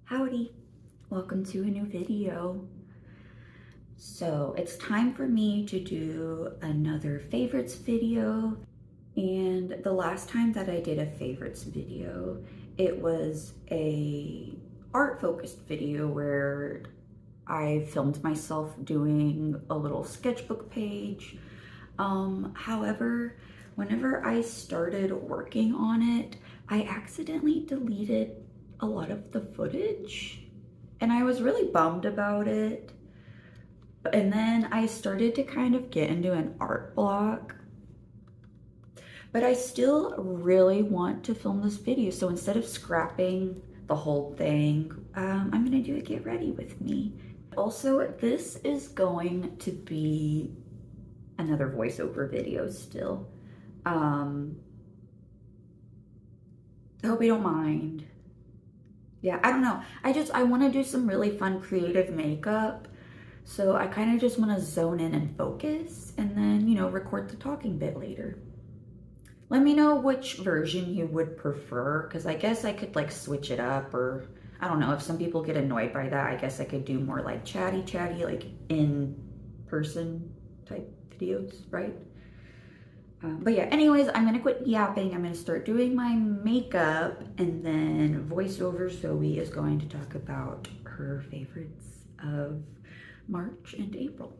Howdy, welcome to a new video. So it's time for me to do another favorites video, and the last time that I did a favorites video, it was a art focused video where I filmed myself doing a little sketchbook page. However, whenever I started working on it, I accidentally deleted a lot of the footage and I was really bummed about it. And then I started to kind of get into an art block, but I still really want to film this video. So instead of scrapping the whole thing, I'm gonna do a get ready with me. Also, this is going to be another voiceover video still. I hope you don't mind. Yeah, I don't know. I want to do some really fun creative makeup. So I kind of just want to zone in and focus and then, you know, record the talking bit later. Let me know which version you would prefer, because I guess I could like switch it up, or I don't know, if some people get annoyed by that, I guess I could do more like chatty, like in person type videos, right? But yeah, anyways, I'm gonna quit yapping. I'm gonna start doing my makeup, and then voiceover Zoe is going to talk about her favorites of March and April.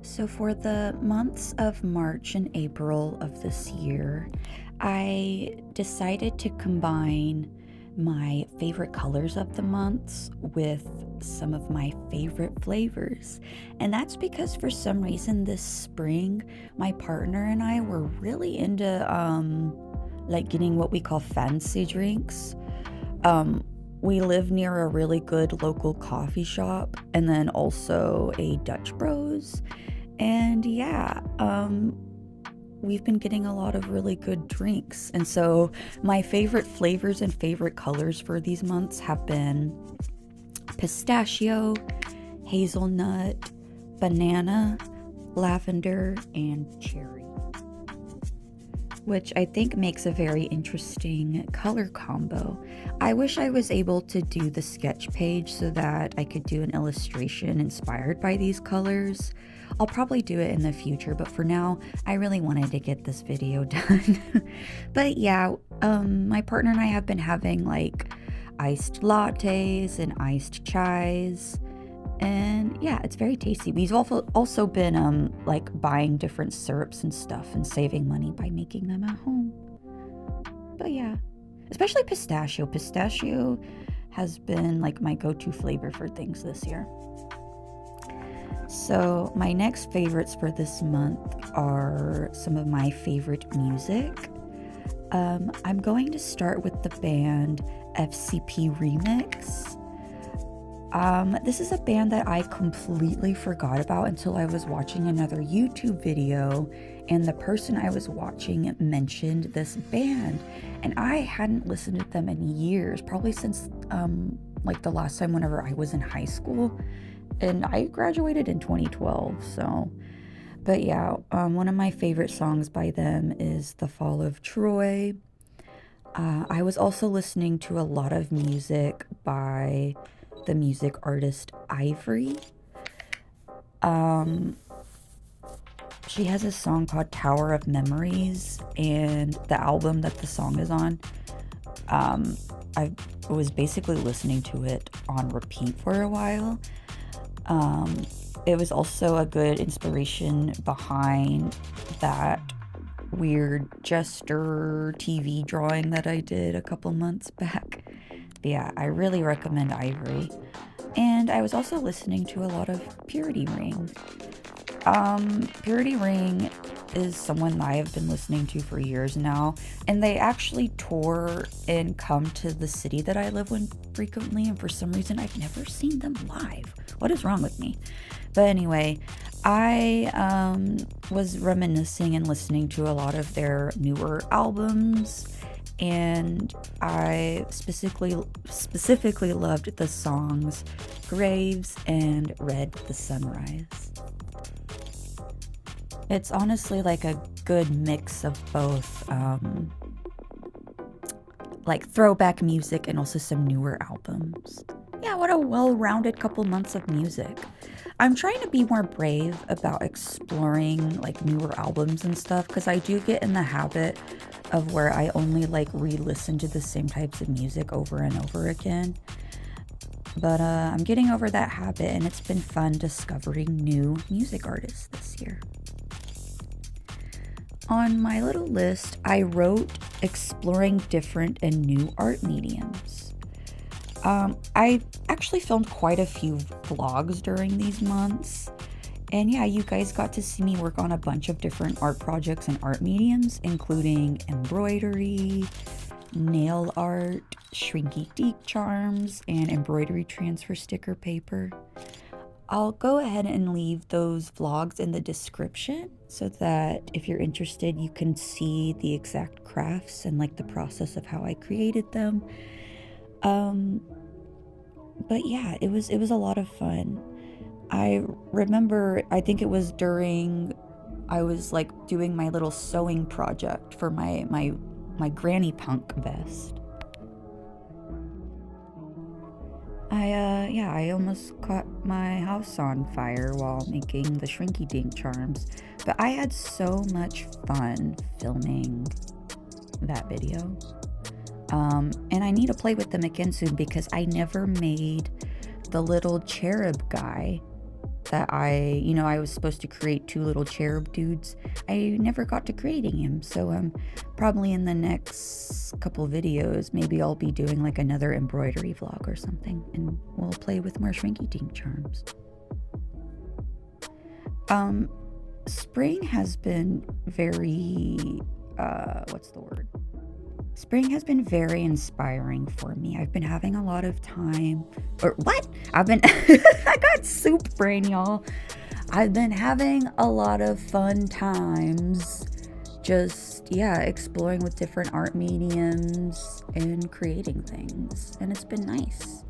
So for the months of March and April of this year, I decided to combine my favorite colors of the months with some of my favorite flavors. And that's because for some reason this spring, my partner and I were really into like getting what we call fancy drinks. We live near a really good local coffee shop and then also a Dutch Bros. And yeah, we've been getting a lot of really good drinks. And so my favorite flavors and favorite colors for these months have been pistachio, hazelnut, banana, lavender, and cherry, which I think makes a very interesting color combo. I wish I was able to do the sketch page so that I could do an illustration inspired by these colors. I'll probably do it in the future, but for now, I really wanted to get this video done. But yeah, my partner and I have been having like iced lattes and iced chais, and yeah, it's very tasty. We've also been like buying different syrups and stuff and saving money by making them at home. But yeah, especially pistachio. Pistachio has been like my go-to flavor for things this year. So my next favorites for this month are some of my favorite music. I'm going to start with the band FCP Remix. This is a band that I completely forgot about until I was watching another YouTube video, and the person I was watching mentioned this band, and I hadn't listened to them in years, probably since like the last time whenever I was in high school. And I graduated in 2012, so. But yeah, one of my favorite songs by them is The Fall of Troy. I was also listening to a lot of music by the music artist Ivory. She has a song called Tower of Memories, and the album that the song is on, I was basically listening to it on repeat for a while. It was also a good inspiration behind that weird Jester TV drawing that I did a couple months back. But yeah, I really recommend Ivory. And I was also listening to a lot of Purity Ring. Purity Ring is someone I have been listening to for years now, and they actually tour and come to the city that I live in frequently, and for some reason I've never seen them live. What is wrong with me? But anyway, I was reminiscing and listening to a lot of their newer albums, and I specifically loved the songs Graves and Red the Sunrise. It's honestly like a good mix of both like throwback music and also some newer albums. Yeah, what a well-rounded couple months of music. I'm trying to be more brave about exploring like newer albums and stuff, because I do get in the habit of where I only like re-listen to the same types of music over and over again. But I'm getting over that habit, and it's been fun discovering new music artists this year. On my little list, I wrote exploring different and new art mediums. I actually filmed quite a few vlogs during these months. And yeah, you guys got to see me work on a bunch of different art projects and art mediums, including embroidery, nail art, shrinky dink charms, and embroidery transfer sticker paper. I'll go ahead and leave those vlogs in the description so that if you're interested, you can see the exact crafts and like the process of how I created them. But yeah, it was a lot of fun. I remember, I think it was during, I was like doing my little sewing project for my granny punk vest. I almost caught my house on fire while making the shrinky dink charms, but I had so much fun filming that video. And I need to play with them again soon, because I never made the little cherub guy that I was supposed to create 2 little cherub dudes. I never got to creating him, so probably in the next couple videos, maybe I'll be doing like another embroidery vlog or something, and we'll play with more shrinky dink charms. Spring has been very, Spring has been very inspiring for me. I've been having a lot of time, I got soup brain, y'all. I've been having a lot of fun times just, exploring with different art mediums and creating things, and it's been nice.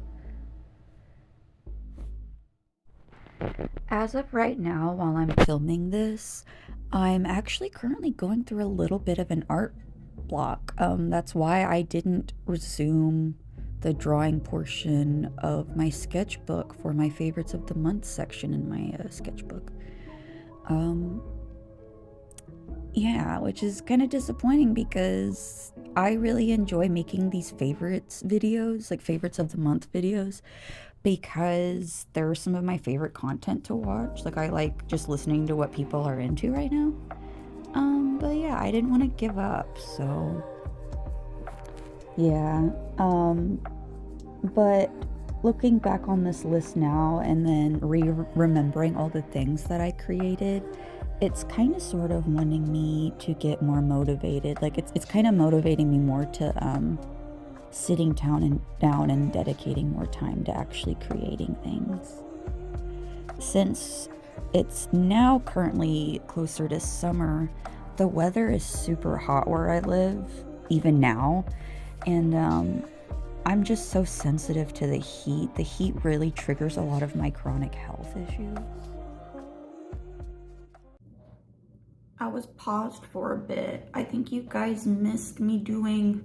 As of right now, while I'm filming this, I'm actually currently going through a little bit of an art block. That's why I didn't resume the drawing portion of my sketchbook for my favorites of the month section in my sketchbook. Which is kind of disappointing, because I really enjoy making these favorites videos, like favorites of the month videos, because they're some of my favorite content to watch. Like, I like just listening to what people are into right now. But yeah, I didn't want to give up, so yeah. But looking back on this list now and then remembering all the things that I created, it's kind of sort of wanting me to get more motivated. Like, it's kind of motivating me more to sitting down and dedicating more time to actually creating things. Since it's now currently closer to summer, the weather is super hot where I live, even now, and I'm just so sensitive to the heat. The heat really triggers a lot of my chronic health issues. I was paused for a bit. I think you guys missed me doing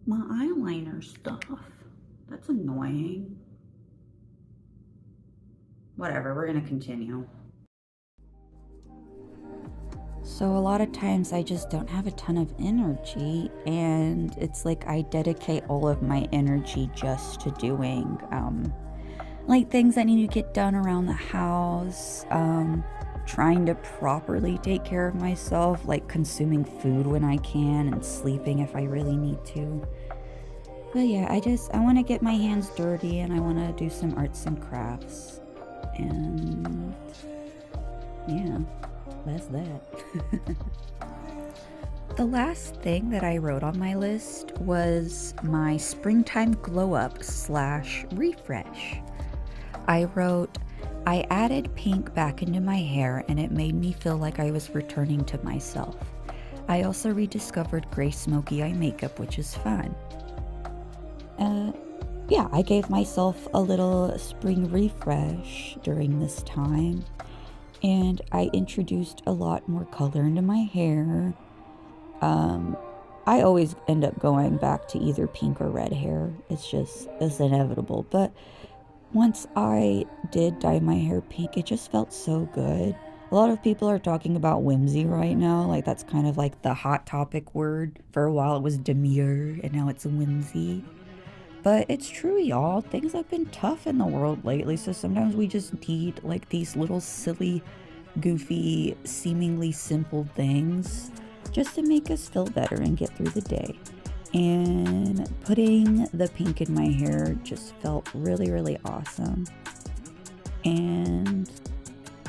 my eyeliner stuff. That's annoying. Whatever, we're gonna continue. So a lot of times I just don't have a ton of energy, and it's like I dedicate all of my energy just to doing like things that need to get done around the house, trying to properly take care of myself, like consuming food when I can and sleeping if I really need to. But yeah, I want to get my hands dirty, and I want to do some arts and crafts, and yeah, that's that. The last thing that I wrote on my list was my springtime glow up / refresh. I wrote, I added pink back into my hair, and it made me feel like I was returning to myself. I also rediscovered gray smoky eye makeup, which is fun. Yeah, I gave myself a little spring refresh during this time, and I introduced a lot more color into my hair. I always end up going back to either pink or red hair. It's inevitable. But once I did dye my hair pink, it just felt so good. A lot of people are talking about whimsy right now. Like, that's kind of like the hot topic word. For a while it was demure, and now it's whimsy. But it's true, y'all. Things have been tough in the world lately, so sometimes we just need like these little silly, goofy, seemingly simple things just to make us feel better and get through the day. And putting the pink in my hair just felt really, really awesome. And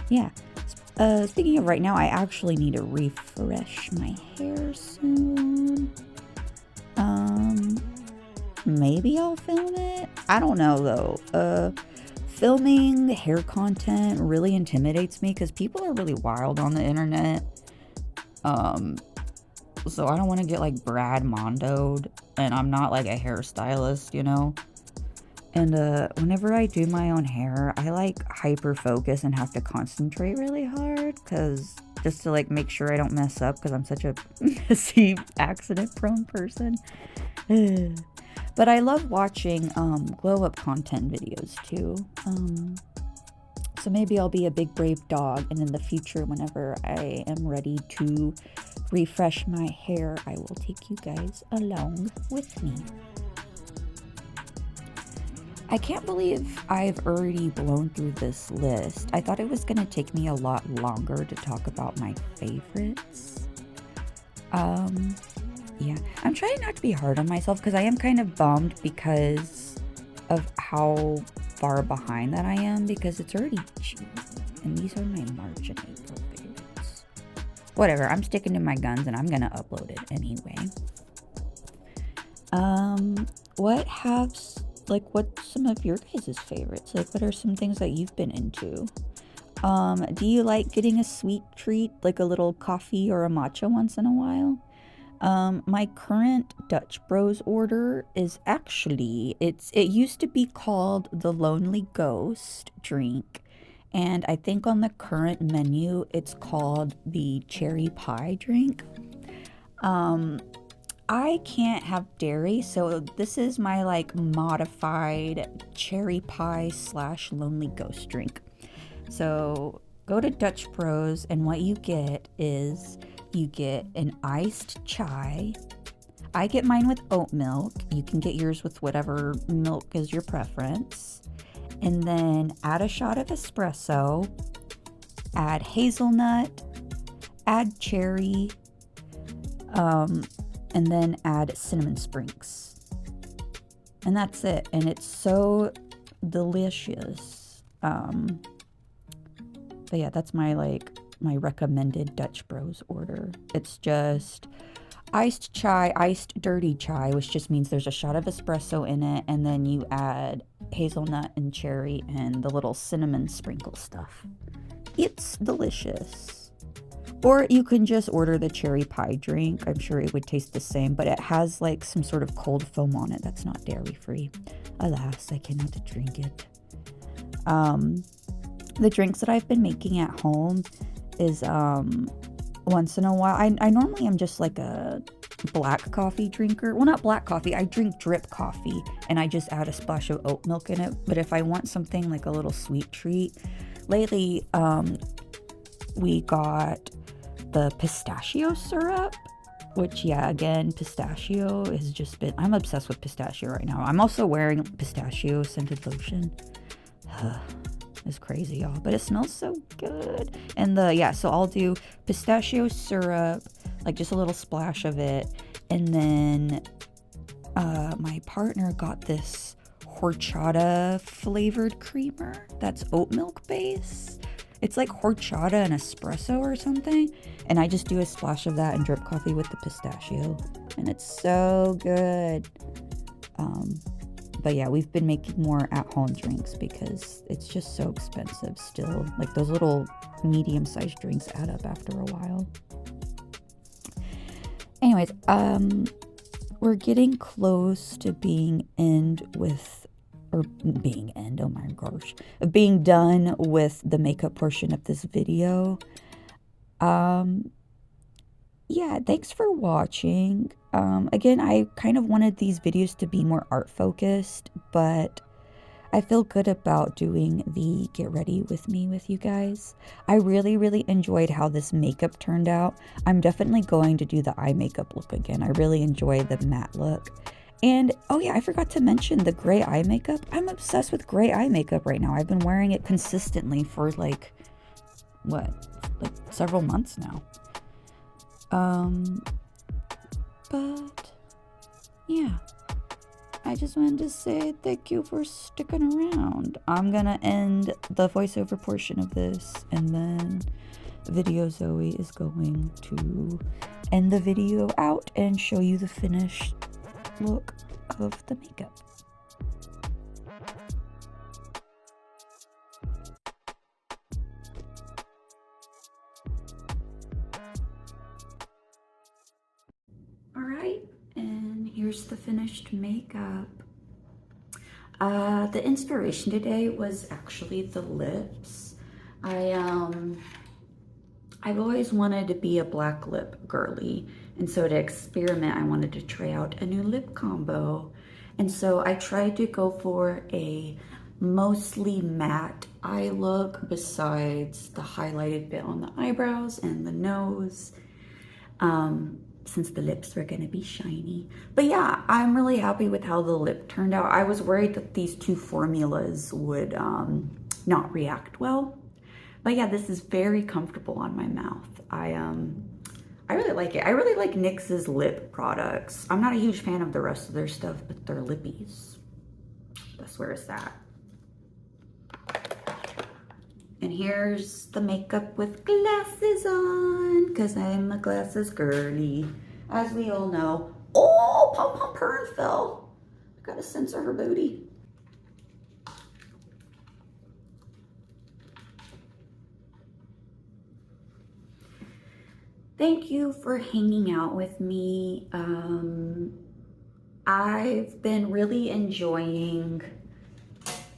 yeah, speaking of right now, I actually need to refresh my hair soon. Maybe I'll film it. I don't know though. Filming hair content really intimidates me because people are really wild on the internet. So I don't want to get like Brad Mondo'd, and I'm not like a hairstylist, you know? And whenever I do my own hair, I like hyper focus and have to concentrate really hard because just to like make sure I don't mess up because I'm such a messy, accident prone person. But I love watching glow up content videos too. So maybe I'll be a big brave dog, and in the future, whenever I am ready to refresh my hair, I will take you guys along with me. I can't believe I've already blown through this list. I thought it was gonna take me a lot longer to talk about my favorites. Yeah, I'm trying not to be hard on myself because I am kind of bummed because of how far behind that I am, because it's already June and these are my March and April favorites. Whatever, I'm sticking to my guns and I'm gonna upload it anyway. What's some of your guys' favorites? Like, what are some things that you've been into? Do you like getting a sweet treat, like a little coffee or a matcha once in a while? My current Dutch Bros order is actually, it used to be called the Lonely Ghost drink, and I think on the current menu it's called the Cherry Pie drink. I can't have dairy, so this is my like modified cherry pie / Lonely Ghost drink. So go to Dutch Bros, and what you get is you get an iced chai. I get mine with oat milk. You can get yours with whatever milk is your preference. And then add a shot of espresso, add hazelnut, add cherry, and then add cinnamon sprigs. And that's it. And it's so delicious. But yeah, that's my recommended Dutch Bros order. It's just iced chai, iced dirty chai, which just means there's a shot of espresso in it, and then you add hazelnut and cherry and the little cinnamon sprinkle stuff. It's delicious. Or you can just order the cherry pie drink. I'm sure it would taste the same, but it has like some sort of cold foam on it that's not dairy free. Alas, I cannot drink it. The drinks that I've been making at home is once in a while, I normally am just like a black coffee drinker. Well, not black coffee, I drink drip coffee and I just add a splash of oat milk in it. But if I want something like a little sweet treat, lately we got the pistachio syrup, which, yeah, again, pistachio has just been, I'm obsessed with pistachio right now. I'm also wearing pistachio scented lotion. It's crazy, y'all, but it smells so good. And so I'll do pistachio syrup, like just a little splash of it. And then my partner got this horchata flavored creamer that's oat milk base. It's like horchata and espresso or something. And I just do a splash of that and drip coffee with the pistachio. And it's so good. But yeah, we've been making more at-home drinks because it's just so expensive still. Like those little medium-sized drinks add up after a while. Anyways, we're getting close to being done with the makeup portion of this video. yeah, thanks for watching. Again, I kind of wanted these videos to be more art focused, but I feel good about doing the get ready with me with you guys. I really, really enjoyed how this makeup turned out. I'm definitely going to do the eye makeup look again. I really enjoy the matte look. And, oh yeah, I forgot to mention the gray eye makeup. I'm obsessed with gray eye makeup right now. I've been wearing it consistently for like, what, like several months now. But, yeah. I just wanted to say thank you for sticking around. I'm gonna end the voiceover portion of this, and then Video Zoe is going to end the video out and show you the finished look of the makeup. Alright, and here's the finished makeup. The inspiration today was actually the lips. I've always wanted to be a black lip girly, and so to experiment, I wanted to try out a new lip combo. And so I tried to go for a mostly matte eye look besides the highlighted bit on the eyebrows and the nose, since the lips were gonna be shiny. But yeah, I'm really happy with how the lip turned out. I was worried that these two formulas would not react well. But yeah, this is very comfortable on my mouth. I really like it. I really like NYX's lip products. I'm not a huge fan of the rest of their stuff, but their lippies, that's where it's at. And here's the makeup with glasses on, because I'm a glasses girly, as we all know. Oh, Pom Pom Pern fell. I gotta censor her booty. Thank you for hanging out with me. I've been really enjoying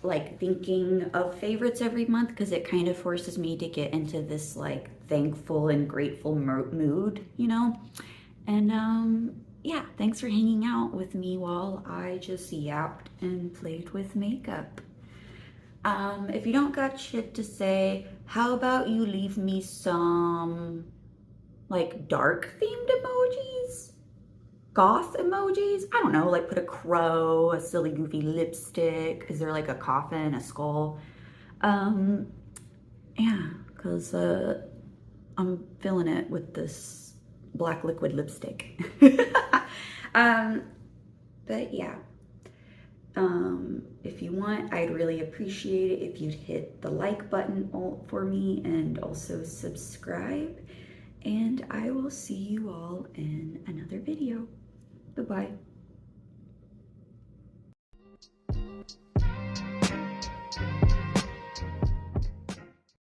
like thinking of favorites every month, because it kind of forces me to get into this like thankful and grateful mood, you know? And yeah, thanks for hanging out with me while I just yapped and played with makeup. If you don't got shit to say, how about you leave me some like dark themed emojis? Goth emojis? I don't know, like put a crow, a silly goofy lipstick. Is there like a coffin, a skull? Yeah, because I'm feeling it with this black liquid lipstick. But yeah, if you want, I'd really appreciate it if you'd hit the like button for me and also subscribe. And I will see you all in another video. Bye-bye.